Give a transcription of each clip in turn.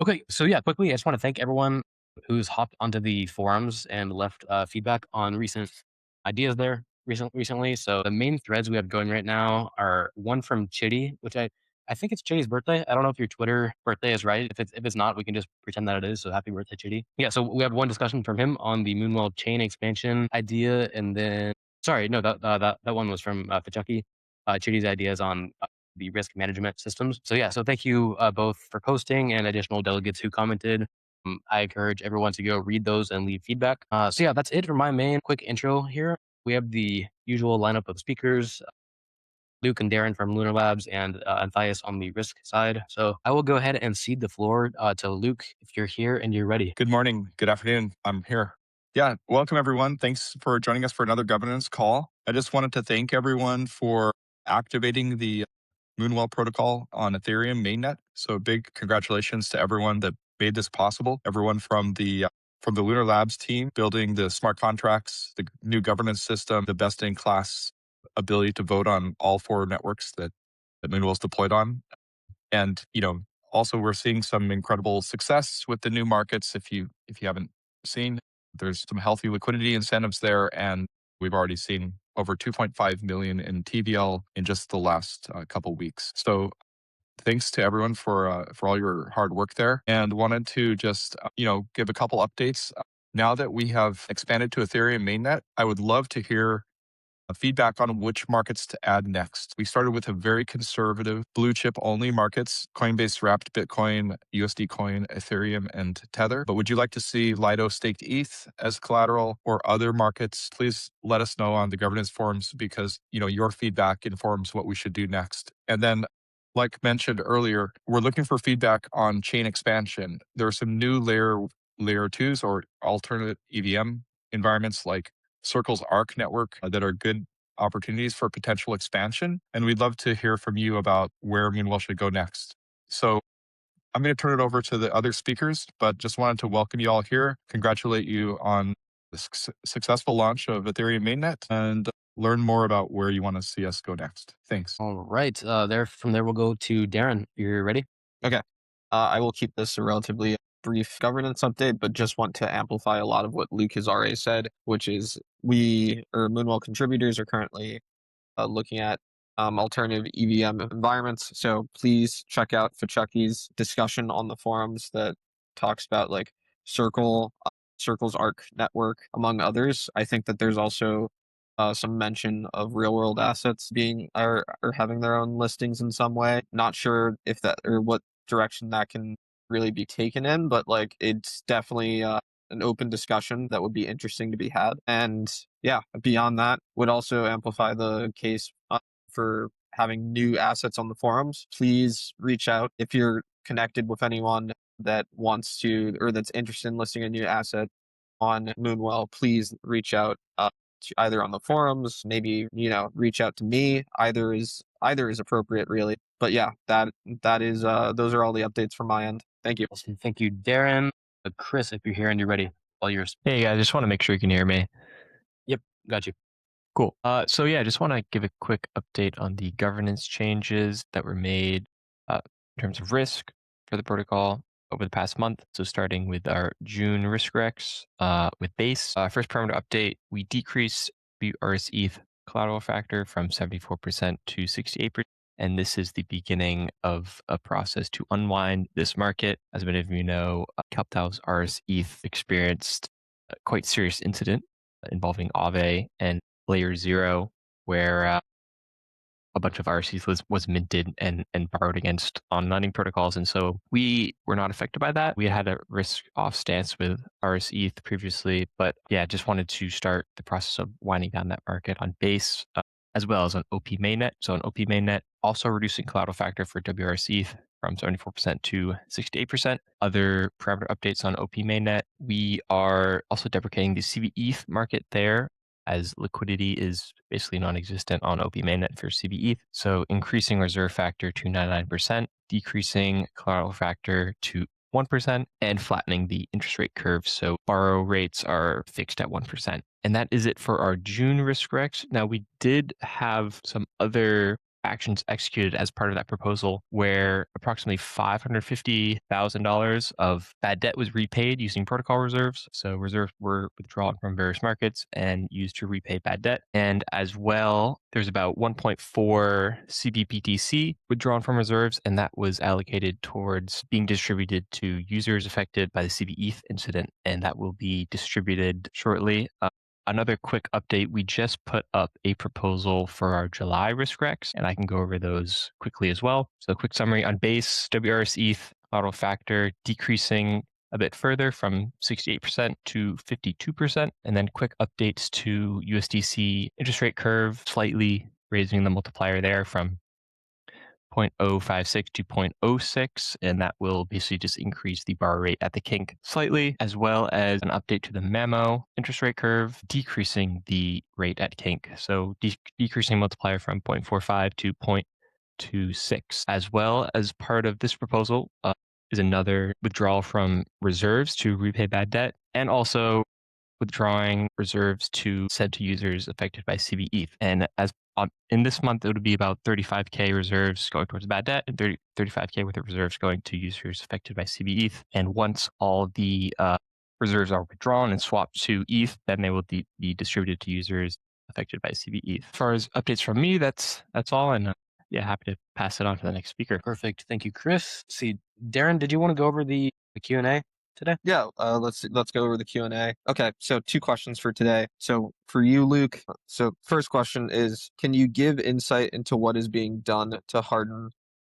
Okay, so yeah, quickly, I just want to thank everyone who's hopped onto the forums and left feedback on recent ideas there recently. So the main threads we have going right now are one from Chitty, which I think it's Chitty's birthday. I don't know if your Twitter birthday is right. If it's not, we can just pretend that it is. So happy birthday, Chitty. Yeah, so we have one discussion from him on the Moonwell chain expansion idea, and then sorry, no, that one was from Pachucky. Chitty's ideas on the risk management systems. So yeah, so thank you both for posting and additional delegates who commented. I encourage everyone to go read those and leave feedback. So yeah, that's it for my main quick intro here. We have the usual lineup of speakers, Luke and Darren from Lunar Labs and Anthias on the risk side. So I will go ahead and cede the floor to Luke if you're here and you're ready. Good morning. Good afternoon. I'm here. Yeah, welcome everyone. Thanks for joining us for another governance call. I just wanted to thank everyone for activating the Moonwell protocol on Ethereum mainnet. So big congratulations to everyone that made this possible. Everyone from the Lunar Labs team building the smart contracts, the new governance system, the best in class ability to vote on all four networks that Moonwell's deployed on. And, also we're seeing some incredible success with the new markets. If you haven't seen, there's some healthy liquidity incentives there. And we've already seen over 2.5 million in TVL in just the last couple weeks. So thanks to everyone for all your hard work there. And wanted to just, give a couple updates. Now that we have expanded to Ethereum mainnet, I would love to hear feedback on which markets to add next. We started with a very conservative blue chip only markets, Coinbase wrapped Bitcoin, USD Coin, Ethereum, and Tether. But would you like to see Lido staked ETH as collateral or other markets? Please let us know on the governance forums because, your feedback informs what we should do next. And then like mentioned earlier, we're looking for feedback on chain expansion. There are some new layer twos or alternate EVM environments like Circle's Arc network that are good opportunities for potential expansion. And we'd love to hear from you about where Moonwell should go next. So I'm going to turn it over to the other speakers, but just wanted to welcome you all here, congratulate you on the successful launch of Ethereum mainnet, and learn more about where you want to see us go next. Thanks. All right, from there we'll go to Darren. You're ready? Okay. I will keep this a relatively brief governance update, but just want to amplify a lot of what Luke has already said, which is we, or Moonwell contributors, are currently looking at alternative EVM environments. So please check out Fachucky's discussion on the forums that talks about like Circle's Arc network, among others. I think that there's also some mention of real world assets being or having their own listings in some way. Not sure if that or what direction that can really be taken in, but like it's definitely an open discussion that would be interesting to be had. And yeah, beyond that, would also amplify the case for having new assets on the forums. Please reach out if you're connected with anyone that wants to or that's interested in listing a new asset on Moonwell. Please reach out to either on the forums, maybe reach out to me. Either is appropriate, really. But yeah, that is those are all the updates from my end. Thank you. Awesome. Thank you, Darren. Chris, if you're here and you're ready, all yours. Hey, I just want to make sure you can hear me. Yep, got you. Cool. So yeah, I just want to give a quick update on the governance changes that were made in terms of risk for the protocol over the past month. So starting with our June risk recs with base. First parameter update, we decreased the RSETH collateral factor from 74% to 68%. And this is the beginning of a process to unwind this market. As many of you know, Capital's RSETH experienced a quite serious incident involving Aave and Layer 0, where a bunch of RSETH was minted and borrowed against on lending protocols. And so we were not affected by that. We had a risk off stance with RSETH previously, but yeah, just wanted to start the process of winding down that market on base as well as on OP mainnet. So on OP mainnet, also reducing collateral factor for WRCETH from 74% to 68%. Other parameter updates on OP mainnet, we are also deprecating the CVETH market there, as liquidity is basically non-existent on OP mainnet for CVETH. So increasing reserve factor to 99%, decreasing collateral factor to 1%, and flattening the interest rate curve. So borrow rates are fixed at 1%. And that is it for our June risk recs. Now, we did have some other actions executed as part of that proposal, where approximately $550,000 of bad debt was repaid using protocol reserves. So reserves were withdrawn from various markets and used to repay bad debt. And as well, there's about 1.4 CBPTC withdrawn from reserves, and that was allocated towards being distributed to users affected by the CBETH incident, and that will be distributed shortly. Another quick update, we just put up a proposal for our July risk recs, and I can go over those quickly as well. So a quick summary on base, WRS ETH auto factor decreasing a bit further from 68% to 52%, and then quick updates to USDC interest rate curve, slightly raising the multiplier there from 0.056 to 0.06, and that will basically just increase the borrow rate at the kink slightly, as well as an update to the memo interest rate curve, decreasing the rate at kink. So decreasing multiplier from 0.45 to 0.26. As well as part of this proposal is another withdrawal from reserves to repay bad debt, and also withdrawing reserves to send to users affected by CBETH. And as in this month, it would be about 35K reserves going towards bad debt and 35K worth of reserves going to users affected by CBETH. And once all the reserves are withdrawn and swapped to ETH, then they will be distributed to users affected by CBETH. As far as updates from me, that's all. And yeah, happy to pass it on to the next speaker. Perfect. Thank you, Chris. See, Darren, did you want to go over the Q&A today? Yeah, let's go over the Q&A. Okay, so 2 questions for today. So for you, Luke, so first question is, can you give insight into what is being done to harden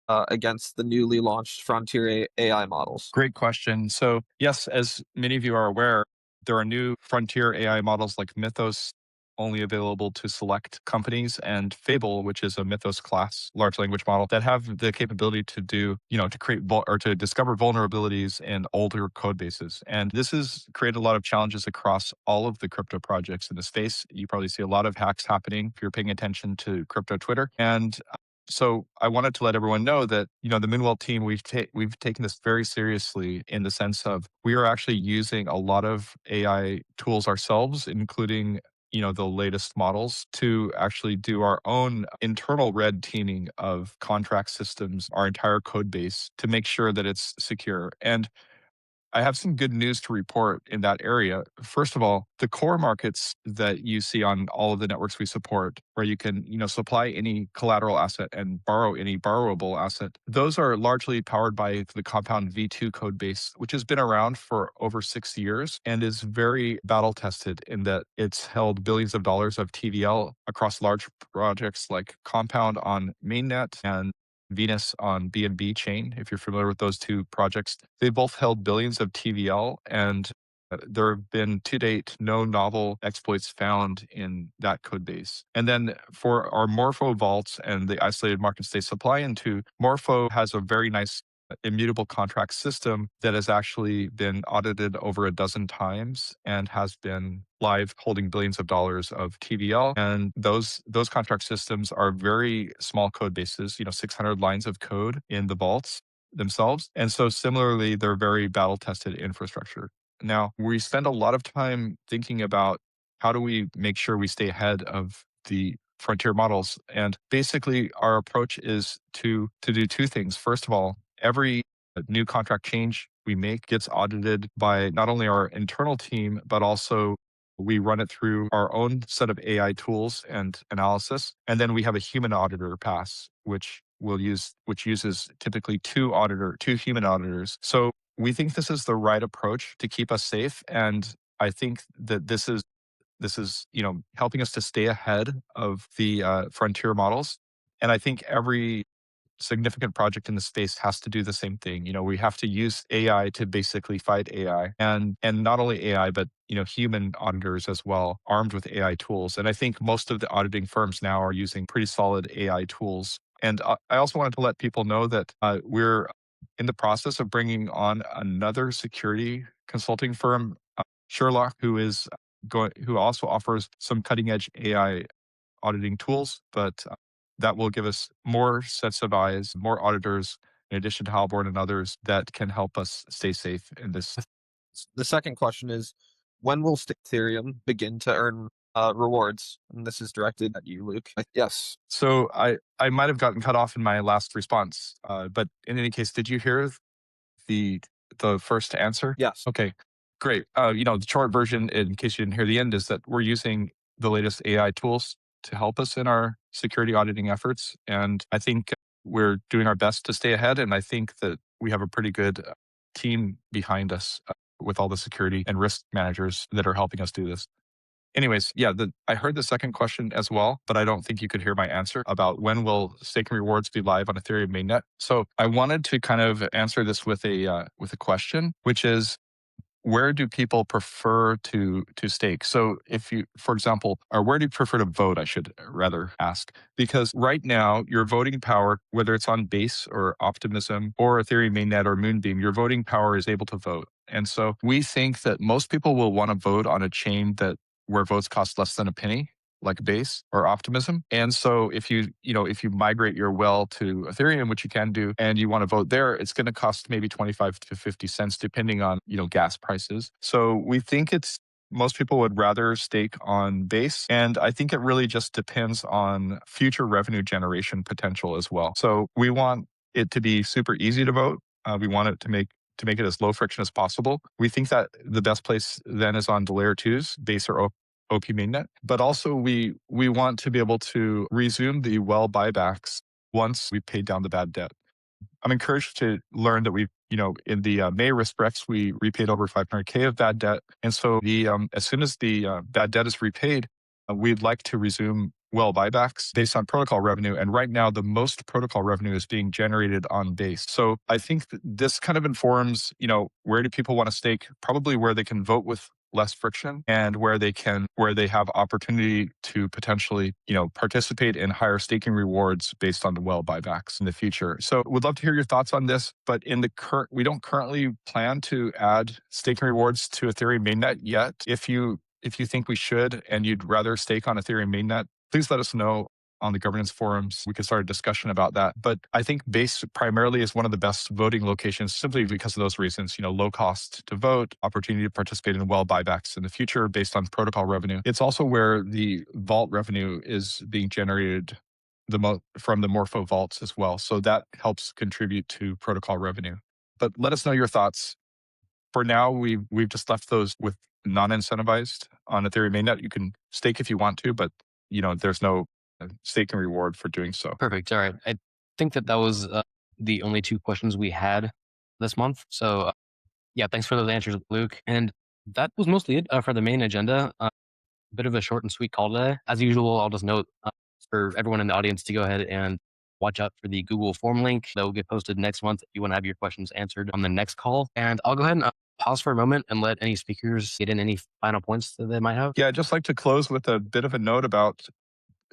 against the newly launched frontier AI models? Great question. So yes, as many of you are aware, there are new frontier AI models like Mythos, only available to select companies, and Fable, which is a Mythos class large language model that have the capability to do, to create or to discover vulnerabilities in older code bases. And this has created a lot of challenges across all of the crypto projects in the space. You probably see a lot of hacks happening if you're paying attention to crypto Twitter. And so I wanted to let everyone know that, the Moonwell team, we've taken this very seriously in the sense of we are actually using a lot of AI tools ourselves, including, the latest models to actually do our own internal red teaming of contract systems, our entire code base to make sure that it's secure. And I have some good news to report in that area. First of all, the core markets that you see on all of the networks we support, where you can, supply any collateral asset and borrow any borrowable asset, those are largely powered by the Compound V2 code base, which has been around for over 6 years and is very battle tested in that it's held billions of dollars of TVL across large projects like Compound on mainnet and Venus on BNB chain. If you're familiar with those 2 projects, they both held billions of TVL, and there have been to date no novel exploits found in that code base. And then for our Morpho vaults and the isolated markets they supply into, Morpho has a very nice immutable contract system that has actually been audited over a dozen times and has been live holding billions of dollars of TVL. And those contract systems are very small code bases, 600 lines of code in the vaults themselves. And so similarly, they're very battle tested infrastructure. Now, we spend a lot of time thinking about how do we make sure we stay ahead of the frontier models. And basically, our approach is to do 2 things. First of all, every new contract change we make gets audited by not only our internal team, but also we run it through our own set of AI tools and analysis. And then we have a human auditor pass, which uses typically 2 human auditors. So we think this is the right approach to keep us safe. And I think that this is helping us to stay ahead of the frontier models. And I think every significant project in the space has to do the same thing. We have to use AI to basically fight AI, and not only AI, but human auditors as well, armed with AI tools. And I think most of the auditing firms now are using pretty solid AI tools. And I also wanted to let people know that we're in the process of bringing on another security consulting firm, Sherlock, who also offers some cutting edge AI auditing tools, but that will give us more sets of eyes, more auditors, in addition to Halborn and others that can help us stay safe in this. The second question is, when will Ethereum begin to earn Rewards. And this is directed at you, Luke. Yes. So I might have gotten cut off in my last response, but in any case, did you hear the the first answer? Yes. Okay, great. The short version, in case you didn't hear the end, is that we're using the latest AI tools to help us in our security auditing efforts, and I think we're doing our best to stay ahead. And I think that we have a pretty good team behind us with all the security and risk managers that are helping us do this. Anyways, yeah, I heard the second question as well, but I don't think you could hear my answer about when will stake and rewards be live on Ethereum mainnet. So I wanted to kind of answer this with a question, which is, where do people prefer to stake? So if you, for example, or where do you prefer to vote? I should rather ask, because right now your voting power, whether it's on Base or Optimism or Ethereum mainnet or Moonbeam, your voting power is able to vote. And so we think that most people will want to vote on a chain that where votes cost less than a penny, like Base or Optimism. And so if if you migrate your well to Ethereum, which you can do, and you want to vote there, it's going to cost maybe 25 to 50 cents, depending on, gas prices. So we think most people would rather stake on Base. And I think it really just depends on future revenue generation potential as well. So we want it to be super easy to vote. We want it to make it as low friction as possible. We think that the best place then is on the layer twos, Base or OP mainnet. But also we want to be able to resume the well buybacks once we've paid down the bad debt. I'm encouraged to learn that in the May RiskRex, we repaid over 500K of bad debt. And so as soon as the bad debt is repaid, we'd like to resume well buybacks based on protocol revenue. And right now, the most protocol revenue is being generated on Base. So I think that this kind of informs, where do people want to stake? Probably where they can vote with less friction and where they have opportunity to potentially, participate in higher staking rewards based on the well buybacks in the future. So would love to hear your thoughts on this, but we don't currently plan to add staking rewards to Ethereum mainnet yet. If you think we should and you'd rather stake on Ethereum mainnet, please let us know on the governance forums. We could start a discussion about that. But I think Base primarily is one of the best voting locations simply because of those reasons, low cost to vote, opportunity to participate in well buybacks in the future based on protocol revenue. It's also where the vault revenue is being generated from the Morpho vaults as well. So that helps contribute to protocol revenue. But let us know your thoughts. For now, we've just left those with non-incentivized on Ethereum mainnet. You can stake if you want to, but there's no stake and reward for doing so. Perfect. All right. I think that was the only two questions we had this month. So yeah, thanks for those answers, Luke. And that was mostly it for the main agenda. A bit of a short and sweet call today. As usual, I'll just note for everyone in the audience to go ahead and watch out for the Google form link that will get posted next month if you want to have your questions answered on the next call. And I'll go ahead and pause for a moment and let any speakers get in any final points that they might have. Yeah, I'd just like to close with a bit of a note about,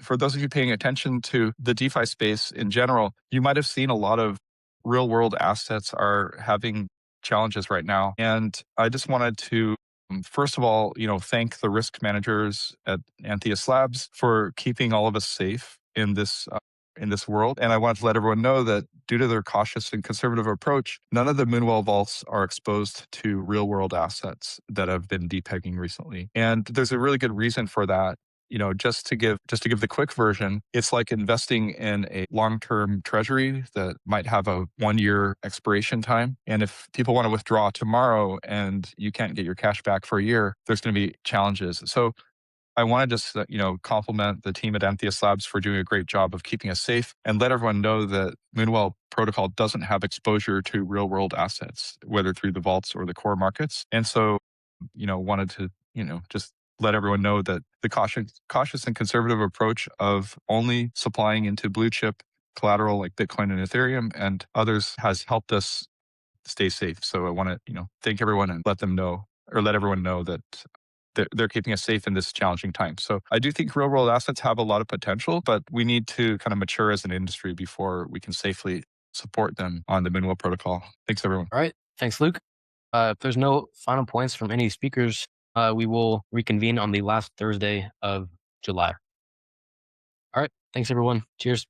for those of you paying attention to the DeFi space in general, you might have seen a lot of real world assets are having challenges right now. And I just wanted to, first of all, thank the risk managers at Anthias Labs for keeping all of us safe in this world. And I wanted to let everyone know that due to their cautious and conservative approach, none of the Moonwell vaults are exposed to real world assets that have been depegging recently. And there's a really good reason for that. Just to give the quick version, it's like investing in a long-term treasury that might have a 1-year expiration time. And if people want to withdraw tomorrow and you can't get your cash back for a year, there's going to be challenges. So I want to just, compliment the team at Anthias Labs for doing a great job of keeping us safe and let everyone know that Moonwell protocol doesn't have exposure to real world assets, whether through the vaults or the core markets. And so, wanted to, just let everyone know that the cautious and conservative approach of only supplying into blue chip collateral like Bitcoin and Ethereum and others has helped us stay safe. So I want to, thank everyone and let everyone know that they're keeping us safe in this challenging time. So I do think real world assets have a lot of potential, but we need to kind of mature as an industry before we can safely support them on the Moonwell protocol. Thanks, everyone. All right. Thanks, Luke. If there's no final points from any speakers, we will reconvene on the last Thursday of July. All right. Thanks, everyone. Cheers.